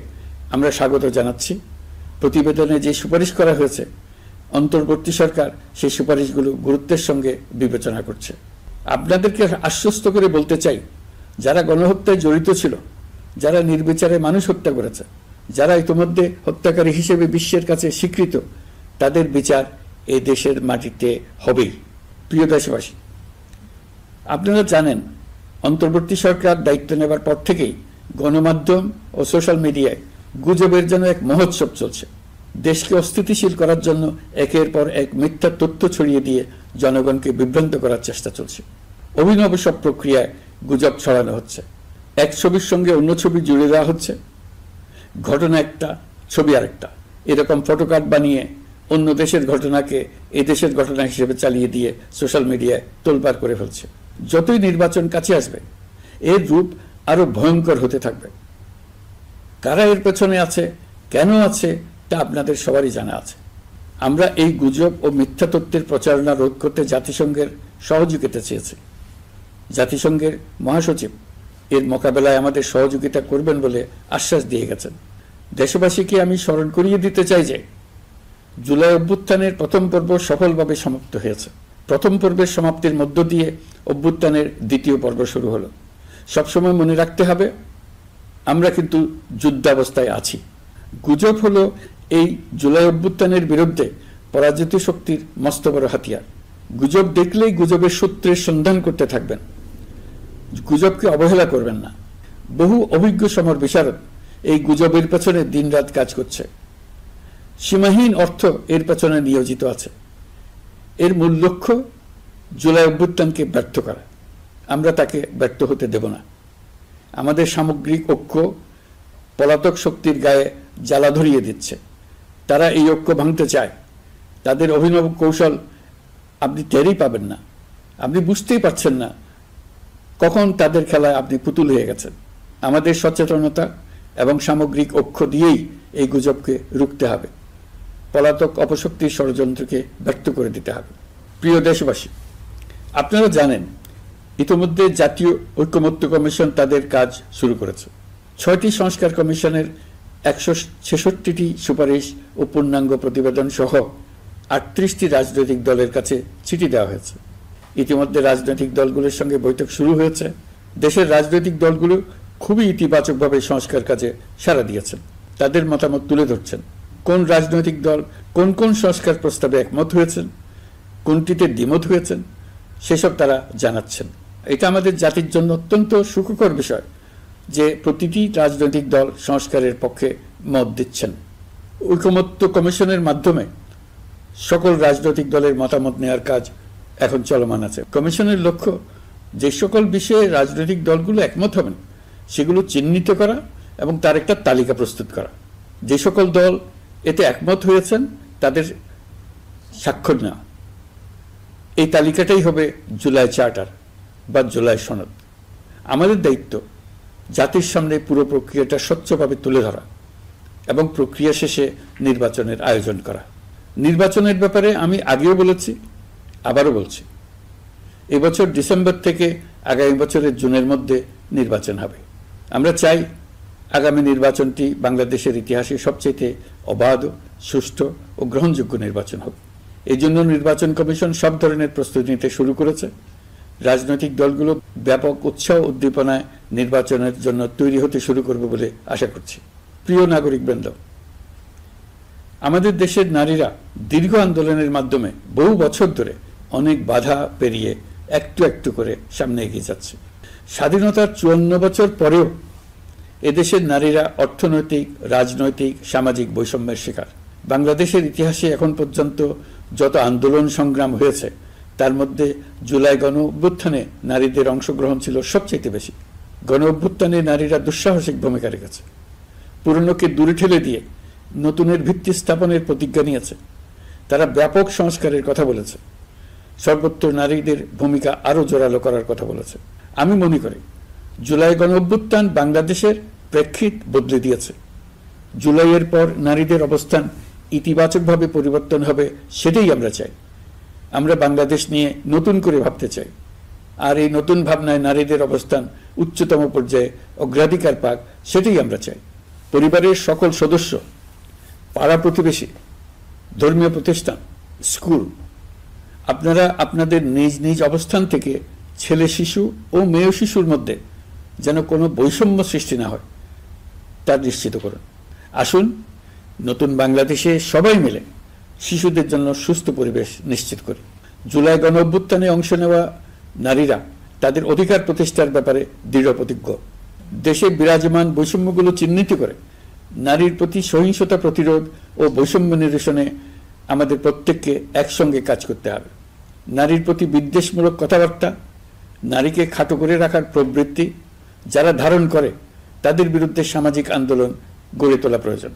আমরা স্বাগত জানাচ্ছি। প্রতিবেদনে যে সুপারিশ করা হয়েছে, অন্তর্বর্তী সরকার সেই সুপারিশগুলো গুরুত্বের সঙ্গে বিবেচনা করছে। আপনাদেরকে আশ্বস্ত করে বলতে চাই, যারা গণহত্যায় জড়িত ছিল, যারা নির্বিচারে মানুষ হত্যা করেছে, যারা ইতিমধ্যে হত্যাকারী হিসেবে বিশ্বের কাছে স্বীকৃত, তাদের বিচার এই দেশের মাটিতে হবেই। প্রিয় দেশবাসী, আপনারা জানেন অন্তর্বর্তী সরকার দায়িত্ব নেবার পর থেকেই গণমাধ্যম ও সোশ্যাল মিডিয়ায় গুজবের জন্য এক মহোৎসব চলছে। দেশকে অস্থিতিশীল করার জন্য একের পর এক মিথ্যা তথ্য ছড়িয়ে দিয়ে জনগণকে বিভ্রান্ত করার চেষ্টা চলছে। অভিনব সব প্রক্রিয়ায় গুজব ছড়ানো হচ্ছে। এক ছবির সঙ্গে অন্য ছবি জুড়ে দেওয়া হচ্ছে, ঘটনা একটা, ছবি আরেকটা, এরকম ফটোকার্ড বানিয়ে অন্য দেশের ঘটনাকে এ দেশের ঘটনা হিসেবে চালিয়ে দিয়ে সোশ্যাল মিডিয়ায় তোলপাড় করে ফেলছে। যতই নির্বাচন কাছে আসবে, এর রূপ আরো ভয়ঙ্কর হতে থাকবে। কারা এর পেছনে আছে, কেন আছে, তা আপনাদের সবারই জানা আছে। আমরা এই গুজব ও মিথ্যা তথ্যের প্রচারণা রোধ করতে জাতিসংঘের সহযোগিতা চেয়েছি। জাতিসংঘের মহাসচিব এর মোকাবেলায় আমাদের সহযোগিতা করবেন বলে আশ্বাস দিয়ে গেছেন। দেশবাসীকে আমি স্মরণ করিয়ে দিতে চাই যে জুলাই অভ্যুত্থানের প্রথম পর্ব সফলভাবে সমাপ্ত হয়েছে। প্রথম পর্বের সমাপ্তির মধ্য দিয়ে অভ্যুত্থানের দ্বিতীয় পর্ব শুরু হলো। সবসময় মনে রাখতে হবে, আমরা কিন্তু যুদ্ধাবস্থায় আছি। গুজব হলো এই জুলাই অভ্যুত্থানের বিরুদ্ধে পরাজিত শক্তির মস্ত বড় হাতিয়ার। গুজব দেখলেই গুজবের সূত্রের সন্ধান করতে থাকবেন, গুজবকে অবহেলা করবেন না। বহু অভিজ্ঞ সমর বিশারদ এই গুজবের পেছনে দিনরাত কাজ করছে। সীমাহীন অর্থ এর পেছনে নিয়োজিত আছে। এর মূল লক্ষ্য জুলাই অভ্যুত্থানকে ব্যর্থ করা। আমরা তাকে ব্যর্থ হতে দেব না। আমাদের সামগ্রিক ঐক্য পলাতক শক্তির গায়ে জ্বালা ধরিয়ে দিচ্ছে। তারা এই ঐক্য ভাঙতে চায়। তাদের অভিনব কৌশল আপনি টেরই পাবেন না, আপনি বুঝতেই পারছেন না কখন তাদের খেলায় আপনি পুতুল হয়ে গেছেন। আমাদের সচেতনতা এবং সামগ্রিক ঐক্য দিয়েই এই গুজবকে রুখতে হবে, পলাতক অপশক্তির ষড়যন্ত্রকে ব্যর্থ করে দিতে হবে। প্রিয় দেশবাসী, আপনারা জানেন ইতিমধ্যে জাতীয় ঐকমত্য কমিশন তাদের কাজ শুরু করেছে। 6টি সংস্কার কমিশনের 166টি সুপারিশ ও পূর্ণাঙ্গ প্রতিবেদন সহ 38টি রাজনৈতিক দলের কাছে চিঠি দেওয়া হয়েছে। ইতিমধ্যে রাজনৈতিক দলগুলোর সঙ্গে বৈঠক শুরু হয়েছে। দেশের রাজনৈতিক দলগুলো খুবই ইতিবাচকভাবে সংস্কার কাজে সাড়া দিয়েছেন, তাদের মতামত তুলে ধরছেন। কোন রাজনৈতিক দল কোন কোন সংস্কার প্রস্তাবে একমত হয়েছেন, কোনটিতে দ্বিমত হয়েছেন, সেসব তারা জানাচ্ছেন। এটা আমাদের জাতির জন্য অত্যন্ত সুখকর বিষয় যে প্রতিটি রাজনৈতিক দল সংস্কারের পক্ষে মত দিচ্ছেন। ঐকমত্য কমিশনের মাধ্যমে সকল রাজনৈতিক দলের মতামত নেওয়ার কাজ এখন চলমান আছে। কমিশনের লক্ষ্য যে সকল বিষয়ে রাজনৈতিক দলগুলো একমত হবেন সেগুলো চিহ্নিত করা এবং তার একটা তালিকা প্রস্তুত করা। যে সকল দল এতে একমত হয়েছেন তাদের স্বাক্ষর নেওয়া। এই তালিকাটাই হবে জুলাই চার্টার বা জুলাই সনদ। আমাদের দায়িত্ব জাতির সামনে পুরো প্রক্রিয়াটা স্বচ্ছভাবে তুলে ধরা এবং প্রক্রিয়া শেষে নির্বাচনের আয়োজন করা। নির্বাচনের ব্যাপারে আমি আগেও বলেছি, আবারও বলছি, এবছর ডিসেম্বর থেকে আগামী বছরের জুনের মধ্যে নির্বাচন হবে। আমরা চাই আগামী নির্বাচনটি বাংলাদেশের ইতিহাসে সবচেয়ে অবাধ, সুষ্ঠু ও গ্রহণযোগ্য নির্বাচন হবে। এই জন্য নির্বাচন কমিশন সব ধরনের প্রস্তুতি নিতে শুরু করেছে। রাজনৈতিক দলগুলো ব্যাপক উৎসাহ উদ্দীপনায় নির্বাচনের জন্য তৈরি হতে শুরু করবে বলে আশা করছি। প্রিয় নাগরিকবৃন্দ, আমাদের দেশের নারীরা দীর্ঘ আন্দোলনের মাধ্যমে বহু বছর ধরে অনেক বাধা পেরিয়ে একটু একটু করে সামনে এগিয়ে যাচ্ছে। স্বাধীনতার 54 বছর পরেও এদেশের নারীরা অর্থনৈতিক, রাজনৈতিক, সামাজিক বৈষম্যের শিকার। বাংলাদেশের ইতিহাসে এখন পর্যন্ত যত আন্দোলন সংগ্রাম হয়েছে তার মধ্যে জুলাই গণ অভ্যুত্থানে নারীদের অংশগ্রহণ ছিল সবচেয়ে বেশি। গণ অভ্যুত্থানে নারীরা দুঃসাহসিক ভূমিকা রেখেছে। পুরনোকে দূরে ঠেলে দিয়ে নতুনের ভিত্তি স্থাপনের প্রতিজ্ঞা নিয়েছে। তারা ব্যাপক সংস্কারের কথা বলেছে। সর্বত্র নারীদের ভূমিকা আরও জোরালো করার কথা বলেছে। আমি মনে করি জুলাই গণ অভ্যুত্থান বাংলাদেশের প্রেক্ষিত বদলে দিয়েছে। জুলাইয়ের পর নারীদের অবস্থান ইতিবাচকভাবে পরিবর্তন হবে, সেটাই আমরা চাই। আমরা বাংলাদেশ নিয়ে নতুন করে ভাবতে চাই, আর এই নতুন ভাবনায় নারীদের অবস্থান উচ্চতম পর্যায়ে অগ্রাধিকার পাক, সেটাই আমরা চাই। পরিবারের সকল সদস্য, পাড়া প্রতিবেশী, ধর্মীয় প্রতিষ্ঠান, স্কুল, আপনারা আপনাদের নিজ নিজ অবস্থান থেকে ছেলে শিশু ও মেয়ে শিশুর মধ্যে যেন কোনো বৈষম্য সৃষ্টি না হয় তা নিশ্চিত করুন। আসুন নতুন বাংলাদেশে সবাই মিলে শিশুদের জন্য সুস্থ পরিবেশ নিশ্চিত করি। জুলাই গণ অভ্যুত্থানে অংশ নেওয়া নারীরা তাদের অধিকার প্রতিষ্ঠার ব্যাপারে দৃঢ় প্রতিজ্ঞ। দেশে বিরাজমান বৈষম্যগুলো চিহ্নিত করে নারীর প্রতি সহিংসতা প্রতিরোধ ও বৈষম্য নিরসনে আমাদের প্রত্যেককে একসঙ্গে কাজ করতে হবে। নারীর প্রতি বিদ্বেষমূলক কথাবার্তা, নারীকে খাটো করে রাখার প্রবৃত্তি যারা ধারণ করে তাদের বিরুদ্ধে সামাজিক আন্দোলন গড়ে তোলা প্রয়োজন।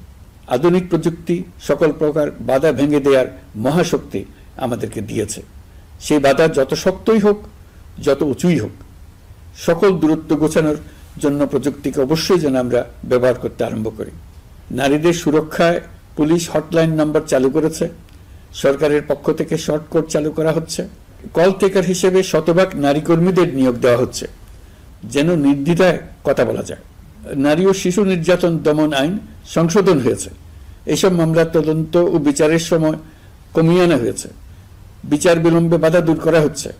আধুনিক প্রযুক্তি সকল প্রকার বাধা ভেঙে দেওয়ার মহাশক্তি আমাদেরকে দিয়েছে। সেই বাধা যত শক্তই হোক, যত উঁচুই হোক, সকল দূরত্ব গোছানোর জন্য প্রযুক্তিকে অবশ্যই যেন আমরা ব্যবহার করতে আরম্ভ করি। নারীদের সুরক্ষায় পুলিশ হটলাইন নাম্বার চালু করেছে, সরকারের পক্ষ থেকে শর্টকট চালু করা হচ্ছে, কল টেকার হিসেবে শতভাগ নারী কর্মীদের নিয়োগ দেওয়া হচ্ছে যেন নির্দ্বিধায় কথা বলা যায়। নারী ও শিশু নির্যাতন দমন আইন সংশোধন হয়েছে, এসব মামলার তদন্ত ও বিচারের সময় কমিয়ে আনা হয়েছে, বিচার বিলম্বে বাধা দূর করা হচ্ছে।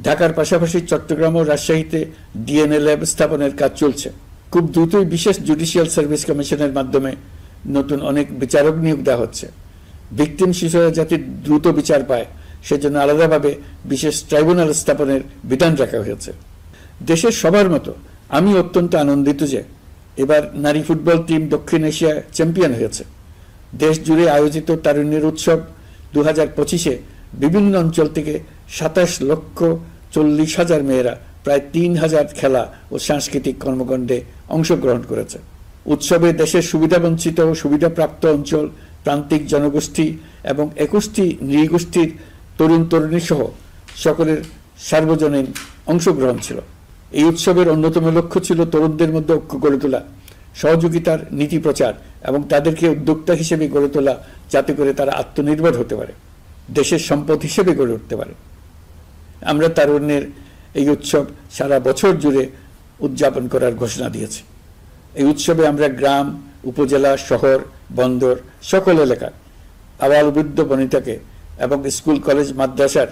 ঢাকার পাশাপাশি চট্টগ্রাম ও রাজশাহীতে ডিএনএ ল্যাব স্থাপনের কাজ চলছে। খুব দ্রুতই বিশেষ জুডিশিয়াল সার্ভিস কমিশনের মাধ্যমে নতুন অনেক বিচারক নিয়োগ দেওয়া হচ্ছে। ভিকটিম শিশুরা যাতে দ্রুত বিচার পায় সেজন্য আলাদাভাবে বিশেষ ট্রাইব্যুনাল স্থাপনের বিধান রাখা হয়েছে। দেশের সবার মতো আমি অত্যন্ত আনন্দিত যে এবার নারী ফুটবল টিম দক্ষিণ এশিয়া চ্যাম্পিয়ন হয়েছে। দেশ জুড়ে আয়োজিত তারুণ্যের উৎসব 2025-এ বিভিন্ন অঞ্চল থেকে 27,40,000 মেয়েরা প্রায় 3,000 খেলা ও সাংস্কৃতিক কর্মকাণ্ডে অংশগ্রহণ করেছে। উৎসবে দেশের সুবিধাবঞ্চিত ও সুবিধাপ্রাপ্ত অঞ্চল, প্রান্তিক জনগোষ্ঠী এবং 21টি নৃগোষ্ঠীর তরুণ তরুণী সহ সকলের সার্বজনীন অংশগ্রহণ ছিল। এই উৎসবের অন্যতম লক্ষ্য ছিল তরুণদের মধ্যে ঐক্য গড়ে তোলা, সহযোগিতার নীতি প্রচার এবং তাদেরকে উদ্যোক্তা হিসেবে গড়ে তোলা, যাতে করে তারা আত্মনির্ভর হতে পারে, দেশের সম্পদ হিসেবে গড়ে উঠতে পারে। আমরা তারুণ্যের এই উৎসব সারা বছর জুড়ে উদযাপন করার ঘোষণা দিয়েছি। এই উৎসবে আমরা গ্রাম, উপজেলা, শহর, বন্দর সকল এলাকার আবাল বৃদ্ধ বনিতাকে এবং স্কুল, কলেজ, মাদ্রাসার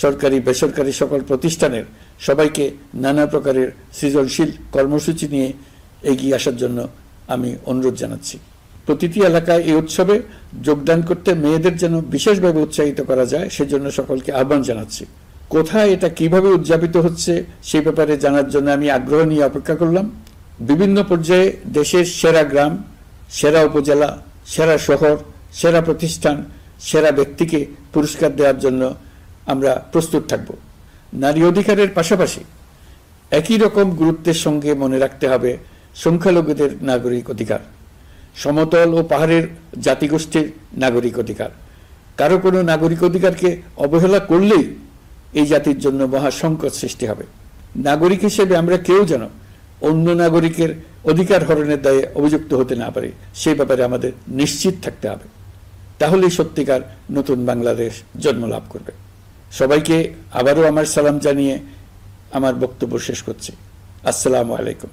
সরকারি বেসরকারি সকল প্রতিষ্ঠানের সবাইকে নানা প্রকারের সৃজনশীল কর্মসূচি নিয়ে এগিয়ে আসার জন্য আমি অনুরোধ জানাচ্ছি। প্রতিটি এলাকায় এই উৎসবে যোগদান করতে মেয়েদের যেন বিশেষভাবে উৎসাহিত করা যায় সেজন্য সকলকে আহ্বান জানাচ্ছি। কোথায় এটা কিভাবে উদযাপিত হচ্ছে সেই ব্যাপারে জানার জন্য আমি আগ্রহ নিয়ে অপেক্ষা করলাম। বিভিন্ন পর্যায়ে দেশের সেরা গ্রাম, সেরা উপজেলা, সেরা শহর, সেরা প্রতিষ্ঠান, সেরা ব্যক্তিকে পুরস্কার দেওয়ার জন্য আমরা প্রস্তুত থাকব। নারী অধিকারের পাশাপাশি একই রকম গুরুত্বের সঙ্গে মনে রাখতে হবে সংখ্যালঘুদের নাগরিক অধিকার, সমতল ও পাহাড়ের জাতিগোষ্ঠীর নাগরিক অধিকার। কারো কোনো নাগরিক অধিকারকে অবহেলা করলেই এই জাতির জন্য মহা সংকট সৃষ্টি হবে। নাগরিক হিসেবে আমরা কেউ যেন অন্য নাগরিকের অধিকার হরণের দায়ে অভিযুক্ত হতে না পারি, সেই ব্যাপারে আমাদের নিশ্চিত থাকতে হবে। তাহলেই সত্যিকার নতুন বাংলাদেশ জন্ম লাভ করবে। সবাইকে আবারও আমার সালাম জানিয়ে আমার বক্তব্য শেষ করছি। আসসালামু আলাইকুম।